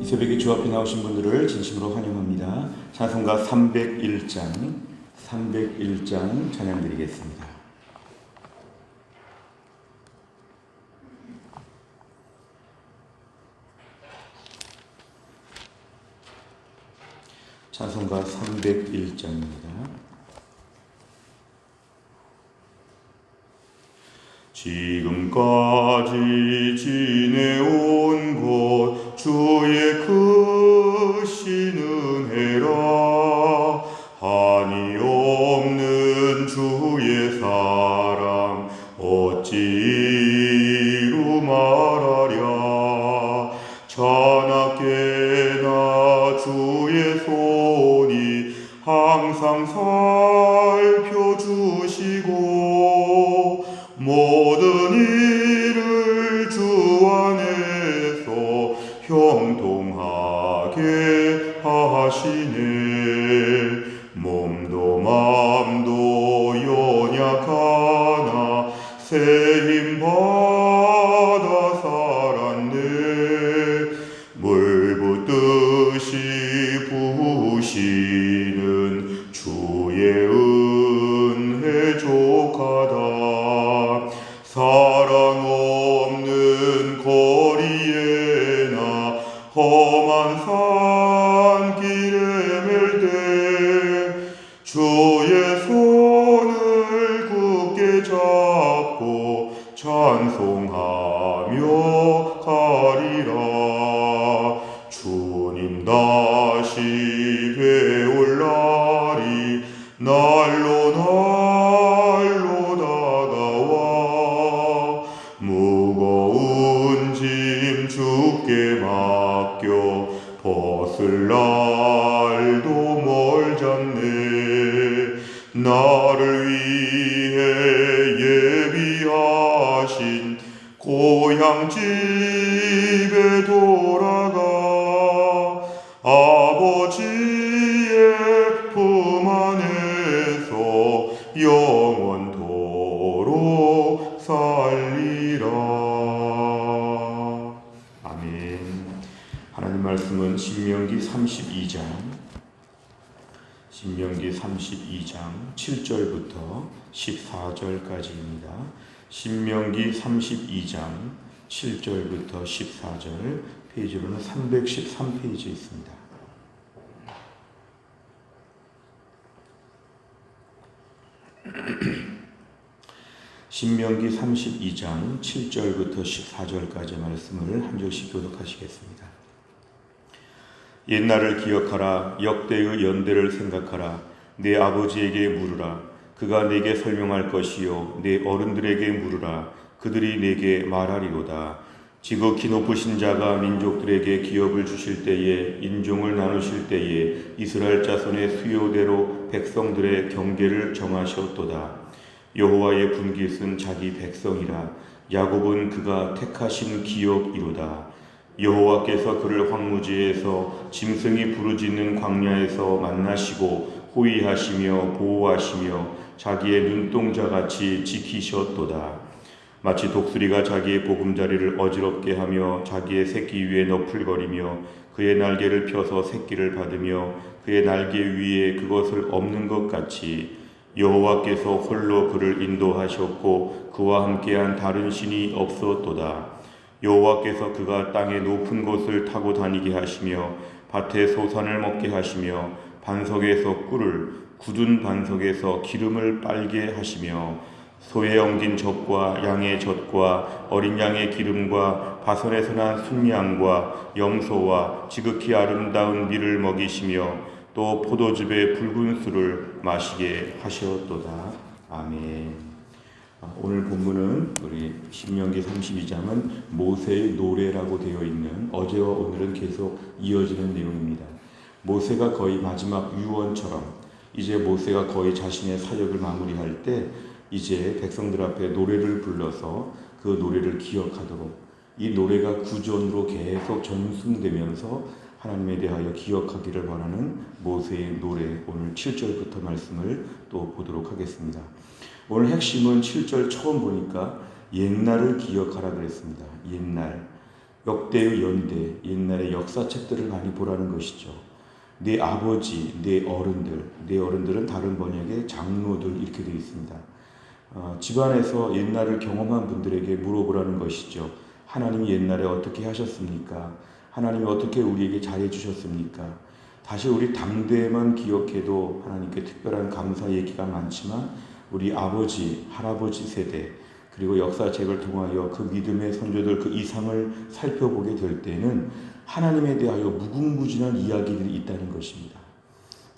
이 새벽에 주 앞에 나오신 분들을 진심으로 환영합니다. 찬송가 301장 찬양 드리겠습니다. 찬송가 301장입니다. 지금까지 지내온 것 주의 크신 은혜라. 한이 없는 주의 사랑 어찌 이루 말하랴. 자나깨나 주의 손이 항상 살펴주시고 모든 일을 주 안에서 형통하게 하시네. 몸도 맘도 연약하나 새 힘 받아 살았네. 물 붓듯이 부으시는 주의 은혜 족하다. 사랑 없는 거리에나 험한 산길에 맬 때 주의 손을 굳게 잡고 찬송하며 가리라. 주님 다시 배울 날이 날로 다가와. 무거운 짐 주께 맡겨 벗을 날도 멀잖네. 나를 위해 예비하신 고향 집에 돌아가 아버지의 품 안에서 영원토록 살리라. 아멘. 하나님 말씀은 신명기 32장 7절부터 14절까지입니다. 신명기 32장 7절부터 14절, 페이지로는 313페이지에 있습니다. 신명기 32장 7절부터 14절까지 말씀을 한 절씩 교독하시겠습니다. 옛날을 기억하라. 역대의 연대를 생각하라. 내 아버지에게 물으라. 그가 내게 설명할 것이요 내 어른들에게 물으라. 그들이 내게 말하리로다. 지극히 높으신 자가 민족들에게 기업을 주실 때에, 인종을 나누실 때에 이스라엘 자손의 수요대로 백성들의 경계를 정하셨도다. 여호와의 분깃은 자기 백성이라. 야곱은 그가 택하신 기업이로다. 여호와께서 그를 황무지에서 짐승이 부르짖는 광야에서 만나시고 호위하시며 보호하시며 자기의 눈동자같이 지키셨도다. 마치 독수리가 자기의 보금자리를 어지럽게 하며 자기의 새끼 위에 너풀거리며 그의 날개를 펴서 새끼를 받으며 그의 날개 위에 그것을 엎는 것 같이 여호와께서 홀로 그를 인도하셨고 그와 함께한 다른 신이 없었도다. 여호와께서 그가 땅의 높은 곳을 타고 다니게 하시며 밭에 소산을 먹게 하시며 반석에서 꿀을, 굳은 반석에서 기름을 빨게 하시며 소의 엉긴 젖과 양의 젖과 어린 양의 기름과 바선에서 난 순양과 염소와 지극히 아름다운 밀을 먹이시며 또 포도즙의 붉은 술을 마시게 하셨도다. 아멘. 오늘 본문은 우리 신명기 32장은 모세의 노래라고 되어 있는, 어제와 오늘은 계속 이어지는 내용입니다. 모세가 거의 마지막 유언처럼 이제 모세가 거의 자신의 사역을 마무리할 때 이제 백성들 앞에 노래를 불러서 그 노래를 기억하도록, 이 노래가 구전으로 계속 전승되면서 하나님에 대하여 기억하기를 바라는 모세의 노래, 오늘 7절부터 말씀을 또 보도록 하겠습니다. 오늘 핵심은 7절 처음 보니까 옛날을 기억하라 그랬습니다. 옛날. 역대의 연대, 옛날의 역사책들을 많이 보라는 것이죠. 내 아버지, 내 어른들은 다른 번역에 장로들 이렇게 되어 있습니다. 집안에서 옛날을 경험한 분들에게 물어보라는 것이죠. 하나님이 옛날에 어떻게 하셨습니까? 하나님이 어떻게 우리에게 잘해 주셨습니까? 사실 우리 당대만 기억해도 하나님께 특별한 감사 얘기가 많지만 우리 아버지, 할아버지 세대 그리고 역사책을 통하여 그 믿음의 선조들 그 이상을 살펴보게 될 때는 하나님에 대하여 무궁무진한 이야기들이 있다는 것입니다.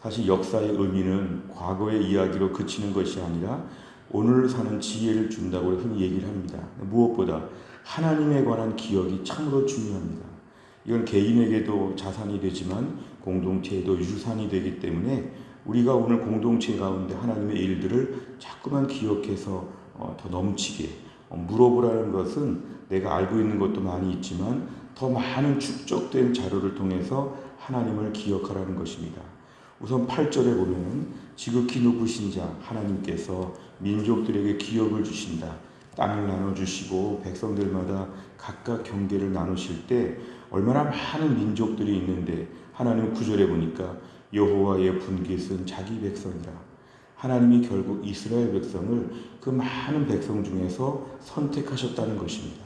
사실 역사의 의미는 과거의 이야기로 그치는 것이 아니라 오늘 사는 지혜를 준다고 흔히 얘기를 합니다. 무엇보다 하나님에 관한 기억이 참으로 중요합니다. 이건 개인에게도 자산이 되지만 공동체에도 유산이 되기 때문에 우리가 오늘 공동체 가운데 하나님의 일들을 자꾸만 기억해서 더 넘치게 물어보라는 것은 내가 알고 있는 것도 많이 있지만 더 많은 축적된 자료를 통해서 하나님을 기억하라는 것입니다. 우선 8절에 보면 지극히 높으신 자 하나님께서 민족들에게 기업을 주신다. 땅을 나눠주시고 백성들마다 각각 경계를 나누실 때 얼마나 많은 민족들이 있는데 하나님 9절에 보니까 여호와의 분깃은 자기 백성이라. 하나님이 결국 이스라엘 백성을 그 많은 백성 중에서 선택하셨다는 것입니다.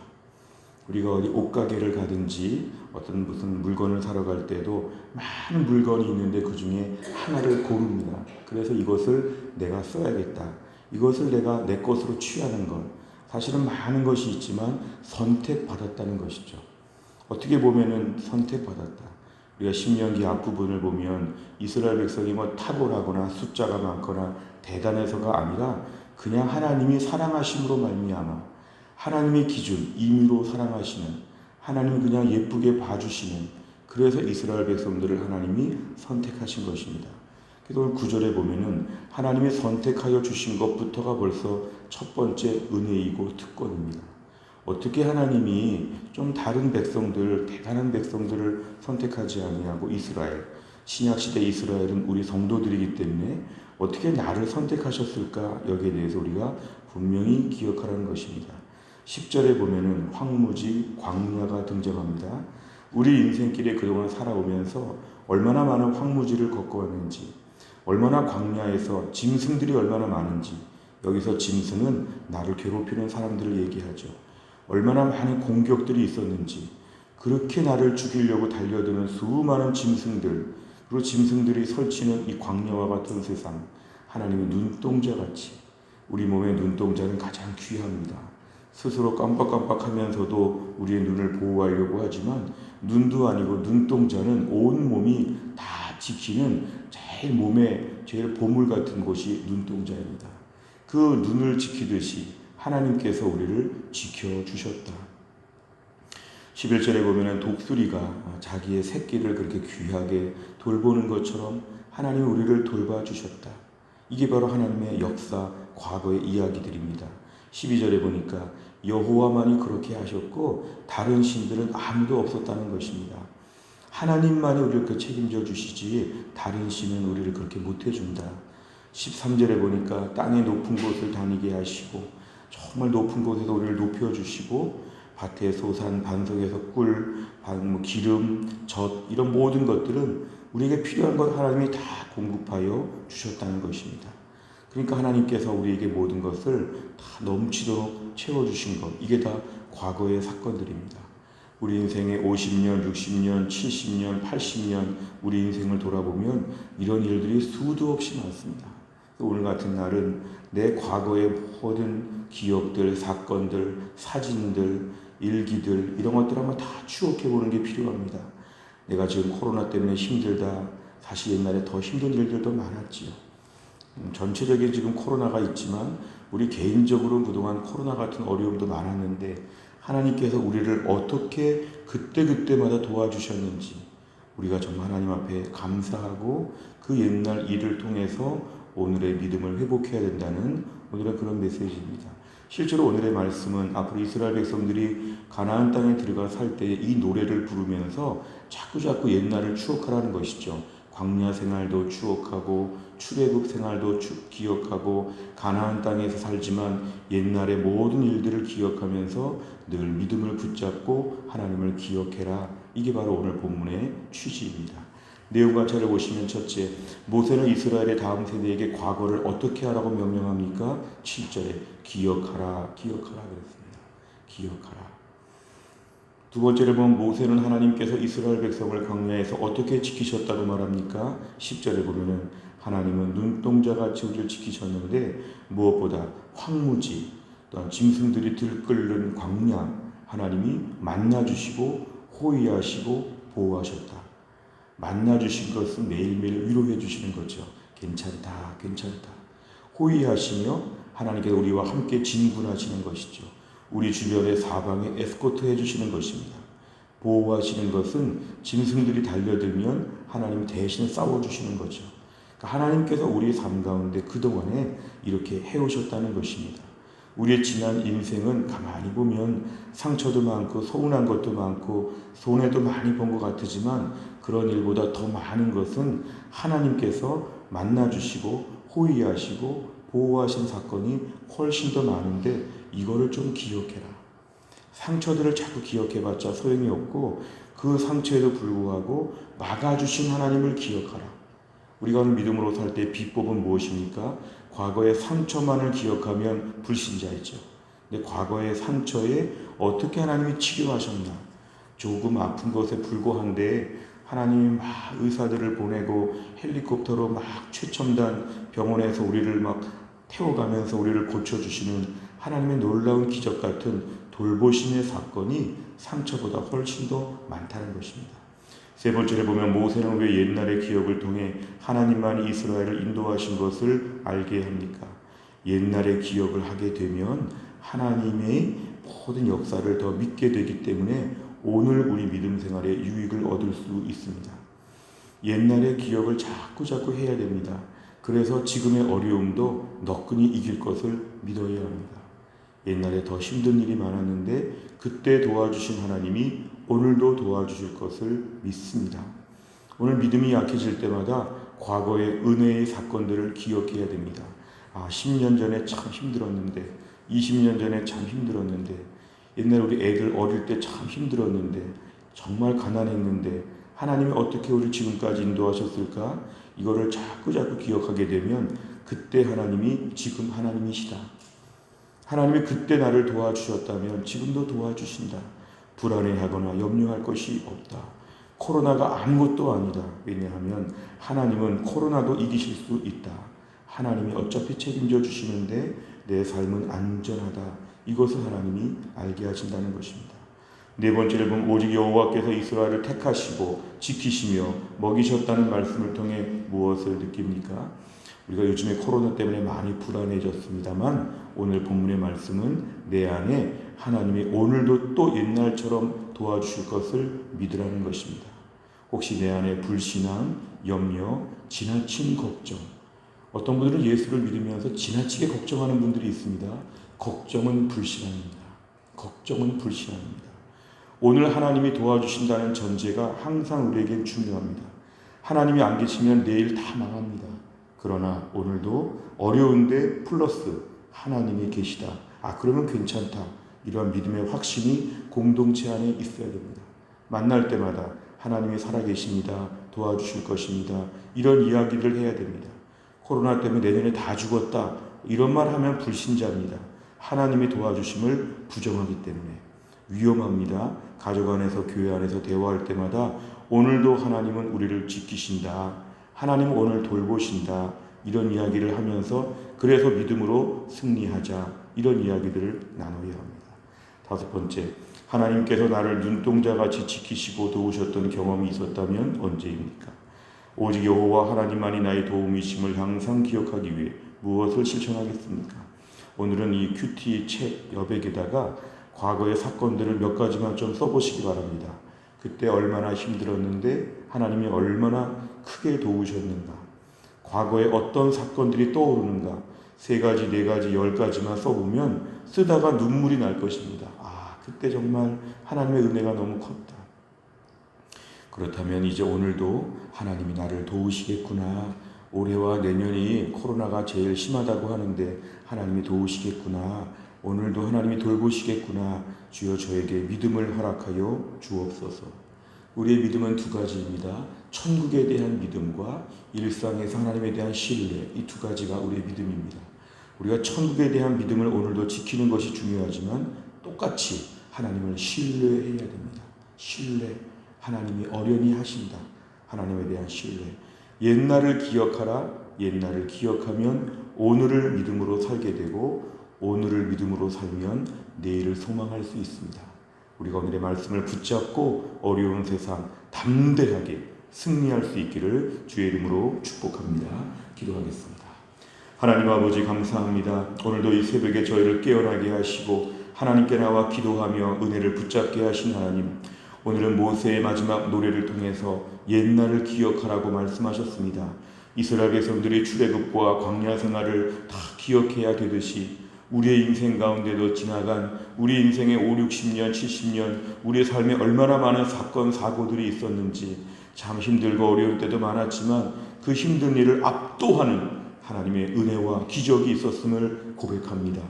우리가 어디 옷가게를 가든지 어떤 무슨 물건을 사러 갈 때도 많은 물건이 있는데 그 중에 하나를 고릅니다. 그래서 이것을 내가 써야겠다. 이것을 내가 내 것으로 취하는 것. 사실은 많은 것이 있지만 선택받았다는 것이죠. 어떻게 보면은 선택받았다. 우리가 신명기 앞부분을 보면 이스라엘 백성이 뭐 탁월하거나 숫자가 많거나 대단해서가 아니라 그냥 하나님이 사랑하심으로 말미암아 하나님의 기준, 임의로 사랑하시는 하나님이 그냥 예쁘게 봐주시는 그래서 이스라엘 백성들을 하나님이 선택하신 것입니다. 그래서 오늘 9절에 보면은 하나님이 선택하여 주신 것부터가 벌써 첫 번째 은혜이고 특권입니다. 어떻게 하나님이 좀 다른 백성들, 대단한 백성들을 선택하지 아니하고 이스라엘, 신약시대 이스라엘은 우리 성도들이기 때문에 어떻게 나를 선택하셨을까? 여기에 대해서 우리가 분명히 기억하라는 것입니다. 10절에 보면은 황무지, 광야가 등장합니다. 우리 인생길에 그동안 살아오면서 얼마나 많은 황무지를 겪어왔는지, 얼마나 광야에서 짐승들이 얼마나 많은지, 여기서 짐승은 나를 괴롭히는 사람들을 얘기하죠. 얼마나 많은 공격들이 있었는지, 그렇게 나를 죽이려고 달려드는 수많은 짐승들, 그리고 짐승들이 설치는 이 광야와 같은 세상, 하나님의 눈동자같이 우리 몸의 눈동자는 가장 귀합니다. 스스로 깜빡깜빡하면서도 우리의 눈을 보호하려고 하지만 눈도 아니고 눈동자는 온 몸이 다 지키는 제일 보물 같은 곳이 눈동자입니다. 그 눈을 지키듯이 하나님께서 우리를 지켜주셨다. 11절에 보면 독수리가 자기의 새끼를 그렇게 귀하게 돌보는 것처럼 하나님이 우리를 돌봐주셨다. 이게 바로 하나님의 역사, 과거의 이야기들입니다. 12절에 보니까 여호와만이 그렇게 하셨고 다른 신들은 아무도 없었다는 것입니다. 하나님만이 우리를 그렇게 책임져 주시지 다른 신은 우리를 그렇게 못해준다. 13절에 보니까 땅의 높은 곳을 다니게 하시고 정말 높은 곳에서 우리를 높여주시고 밭의 소산, 반석에서 꿀, 기름, 젖 이런 모든 것들은 우리에게 필요한 것 하나님이 다 공급하여 주셨다는 것입니다. 그러니까 하나님께서 우리에게 모든 것을 다 넘치도록 채워주신 것, 이게 다 과거의 사건들입니다. 우리 인생의 50년, 60년, 70년, 80년 우리 인생을 돌아보면 이런 일들이 수도 없이 많습니다. 오늘 같은 날은 내 과거의 모든 기억들, 사건들, 사진들, 일기들 이런 것들 한번 다 추억해보는 게 필요합니다. 내가 지금 코로나 때문에 힘들다. 사실 옛날에 더 힘든 일들도 많았지요. 전체적인 지금 코로나가 있지만 우리 개인적으로 그동안 코로나 같은 어려움도 많았는데 하나님께서 우리를 어떻게 그때그때마다 도와주셨는지 우리가 정말 하나님 앞에 감사하고 그 옛날 일을 통해서 오늘의 믿음을 회복해야 된다는 오늘의 그런 메시지입니다. 실제로 오늘의 말씀은 앞으로 이스라엘 백성들이 가나안 땅에 들어가 살 때 이 노래를 부르면서 자꾸자꾸 옛날을 추억하라는 것이죠. 광야 생활도 추억하고 출애굽 생활도 기억하고 가나안 땅에서 살지만 옛날의 모든 일들을 기억하면서 늘 믿음을 붙잡고 하나님을 기억해라. 이게 바로 오늘 본문의 취지입니다. 내용과 차를 보시면 첫째, 모세는 이스라엘의 다음 세대에게 과거를 어떻게 하라고 명령합니까? 7절에 기억하라, 기억하라 그랬습니다. 기억하라. 두 번째를 보면 모세는 하나님께서 이스라엘 백성을 광야에서 어떻게 지키셨다고 말합니까? 10절에 보면은 하나님은 눈동자같이 우리를 지키셨는데 무엇보다 황무지, 또한 짐승들이 들끓는 광야 하나님이 만나주시고 호위하시고 보호하셨다. 만나주신 것은 매일매일 위로해 주시는 거죠. 괜찮다, 괜찮다. 호위하시며 하나님께서 우리와 함께 진군하시는 것이죠. 우리 주변의 사방에 에스코트 해주시는 것입니다. 보호하시는 것은 짐승들이 달려들면 하나님 대신 싸워주시는 거죠. 그러니까 하나님께서 우리의 삶 가운데 그동안에 이렇게 해오셨다는 것입니다. 우리의 지난 인생은 가만히 보면 상처도 많고 서운한 것도 많고 손해도 많이 본 것 같지만 그런 일보다 더 많은 것은 하나님께서 만나주시고 호위하시고 보호하신 사건이 훨씬 더 많은데 이거를 좀 기억해라. 상처들을 자꾸 기억해봤자 소용이 없고 그 상처에도 불구하고 막아주신 하나님을 기억하라. 우리가 오늘 믿음으로 살 때 비법은 무엇입니까? 과거의 상처만을 기억하면 불신자이죠. 근데 과거의 상처에 어떻게 하나님이 치료하셨나? 조금 아픈 것에 불과한데 하나님이 막 의사들을 보내고 헬리콥터로 막 최첨단 병원에서 우리를 막 태워가면서 우리를 고쳐주시는 하나님의 놀라운 기적 같은 돌보심의 사건이 상처보다 훨씬 더 많다는 것입니다. 세 번째를 보면 모세는 왜 옛날의 기억을 통해 하나님만이 이스라엘을 인도하신 것을 알게 합니까? 옛날의 기억을 하게 되면 하나님의 모든 역사를 더 믿게 되기 때문에 오늘 우리 믿음 생활에 유익을 얻을 수 있습니다. 옛날의 기억을 자꾸 해야 됩니다. 그래서 지금의 어려움도 너끈히 이길 것을 믿어야 합니다. 옛날에 더 힘든 일이 많았는데 그때 도와주신 하나님이 오늘도 도와주실 것을 믿습니다. 오늘 믿음이 약해질 때마다 과거의 은혜의 사건들을 기억해야 됩니다. 10년 전에 참 힘들었는데 20년 전에 참 힘들었는데 옛날에 우리 애들 어릴 때 참 힘들었는데 정말 가난했는데 하나님이 어떻게 우리를 지금까지 인도하셨을까? 이거를 자꾸 기억하게 되면 그때 하나님이 지금 하나님이시다. 하나님이 그때 나를 도와주셨다면 지금도 도와주신다. 불안해하거나 염려할 것이 없다. 코로나가 아무것도 아니다. 왜냐하면 하나님은 코로나도 이기실 수 있다. 하나님이 어차피 책임져 주시는데 내 삶은 안전하다. 이것을 하나님이 알게 하신다는 것입니다. 네 번째를 보면 오직 여호와께서 이스라엘을 택하시고 지키시며 먹이셨다는 말씀을 통해 무엇을 느낍니까? 우리가 요즘에 코로나 때문에 많이 불안해졌습니다만 오늘 본문의 말씀은 내 안에 하나님이 오늘도 또 옛날처럼 도와주실 것을 믿으라는 것입니다. 혹시 내 안에 불신앙, 염려, 지나친 걱정, 어떤 분들은 예수를 믿으면서 지나치게 걱정하는 분들이 있습니다. 걱정은 불신앙입니다. 걱정은 불신앙입니다. 오늘 하나님이 도와주신다는 전제가 항상 우리에겐 중요합니다. 하나님이 안 계시면 내일 다 망합니다. 그러나 오늘도 어려운데 플러스 하나님이 계시다. 그러면 괜찮다. 이러한 믿음의 확신이 공동체 안에 있어야 됩니다. 만날 때마다 하나님이 살아계십니다. 도와주실 것입니다. 이런 이야기를 해야 됩니다. 코로나 때문에 내년에 다 죽었다. 이런 말 하면 불신자입니다. 하나님이 도와주심을 부정하기 때문에 위험합니다. 가족 안에서 교회 안에서 대화할 때마다 오늘도 하나님은 우리를 지키신다. 하나님은 오늘 돌보신다. 이런 이야기를 하면서 그래서 믿음으로 승리하자. 이런 이야기들을 나눠야 합니다. 다섯 번째, 하나님께서 나를 눈동자같이 지키시고 도우셨던 경험이 있었다면 언제입니까? 오직 여호와 하나님만이 나의 도움이심을 항상 기억하기 위해 무엇을 실천하겠습니까? 오늘은 이 큐티 책 여백에다가 과거의 사건들을 몇 가지만 좀 써보시기 바랍니다. 그때 얼마나 힘들었는데 하나님이 얼마나 크게 도우셨는가. 과거에 어떤 사건들이 떠오르는가. 3가지, 4가지, 10가지만 써보면 쓰다가 눈물이 날 것입니다. 그때 정말 하나님의 은혜가 너무 컸다. 그렇다면 이제 오늘도 하나님이 나를 도우시겠구나. 올해와 내년이 코로나가 제일 심하다고 하는데 하나님이 도우시겠구나. 오늘도 하나님이 돌보시겠구나. 주여 저에게 믿음을 허락하여 주옵소서. 우리의 믿음은 두 가지입니다. 천국에 대한 믿음과 일상에서 하나님에 대한 신뢰, 이 두 가지가 우리의 믿음입니다. 우리가 천국에 대한 믿음을 오늘도 지키는 것이 중요하지만 똑같이 하나님을 신뢰해야 됩니다. 신뢰, 하나님이 어련히 하신다. 하나님에 대한 신뢰. 옛날을 기억하라. 옛날을 기억하면 오늘을 믿음으로 살게 되고 오늘을 믿음으로 살면 내일을 소망할 수 있습니다. 우리가 오늘의 말씀을 붙잡고 어려운 세상 담대하게 승리할 수 있기를 주의 이름으로 축복합니다. 기도하겠습니다. 하나님 아버지 감사합니다. 오늘도 이 새벽에 저희를 깨어나게 하시고 하나님께 나와 기도하며 은혜를 붙잡게 하신 하나님, 오늘은 모세의 마지막 노래를 통해서 옛날을 기억하라고 말씀하셨습니다. 이스라엘 백성들의 출애굽과 광야 생활을 다 기억해야 되듯이 우리의 인생 가운데도 지나간 우리 인생의 5, 60년, 70년 우리의 삶에 얼마나 많은 사건, 사고들이 있었는지 참 힘들고 어려울 때도 많았지만 그 힘든 일을 압도하는 하나님의 은혜와 기적이 있었음을 고백합니다.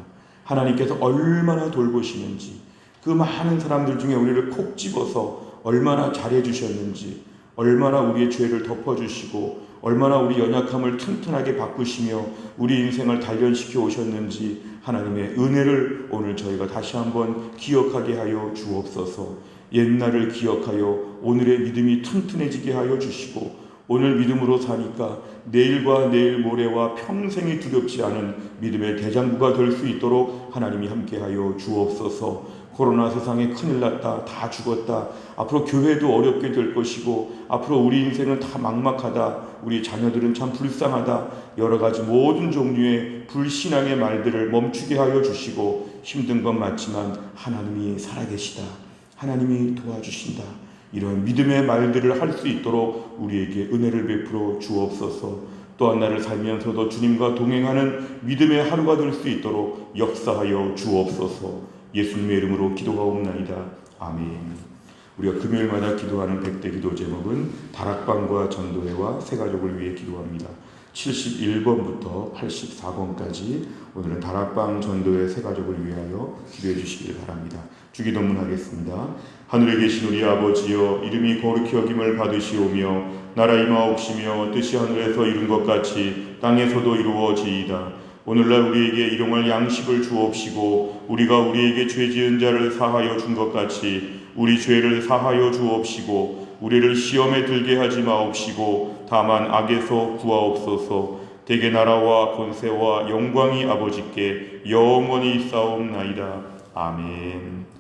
하나님께서 얼마나 돌보시는지, 그 많은 사람들 중에 우리를 콕 집어서 얼마나 잘해주셨는지, 얼마나 우리의 죄를 덮어주시고 얼마나 우리 연약함을 튼튼하게 바꾸시며 우리 인생을 단련시켜 오셨는지 하나님의 은혜를 오늘 저희가 다시 한번 기억하게 하여 주옵소서. 옛날을 기억하여 오늘의 믿음이 튼튼해지게 하여 주시고 오늘 믿음으로 사니까 내일과 내일 모레와 평생이 두렵지 않은 믿음의 대장부가 될 수 있도록 하나님이 함께하여 주옵소서. 코로나 세상에 큰일 났다, 다 죽었다, 앞으로 교회도 어렵게 될 것이고 앞으로 우리 인생은 다 막막하다, 우리 자녀들은 참 불쌍하다, 여러 가지 모든 종류의 불신앙의 말들을 멈추게 하여 주시고 힘든 건 맞지만 하나님이 살아계시다, 하나님이 도와주신다, 이런 믿음의 말들을 할 수 있도록 우리에게 은혜를 베풀어 주옵소서. 또한 나를 살면서도 주님과 동행하는 믿음의 하루가 될 수 있도록 역사하여 주옵소서. 예수님의 이름으로 기도하옵나이다. 아멘. 우리가 금요일마다 기도하는 100대 기도 제목은 다락방과 전도회와 새가족을 위해 기도합니다. 71번부터 84번까지 오늘은 다락방 전도회 새가족을 위하여 기도해 주시길 바랍니다. 주기도문 하겠습니다. 하늘에 계신 우리 아버지여, 이름이 거룩히 여김을 받으시오며 나라 임하옵시며 뜻이 하늘에서 이룬 것 같이 땅에서도 이루어지이다. 오늘날 우리에게 일용할 양식을 주옵시고 우리가 우리에게 죄 지은 자를 사하여 준 것 같이 우리 죄를 사하여 주옵시고 우리를 시험에 들게 하지 마옵시고 다만 악에서 구하옵소서. 대개 나라와 권세와 영광이 아버지께 영원히 있사옵나이다. 아멘.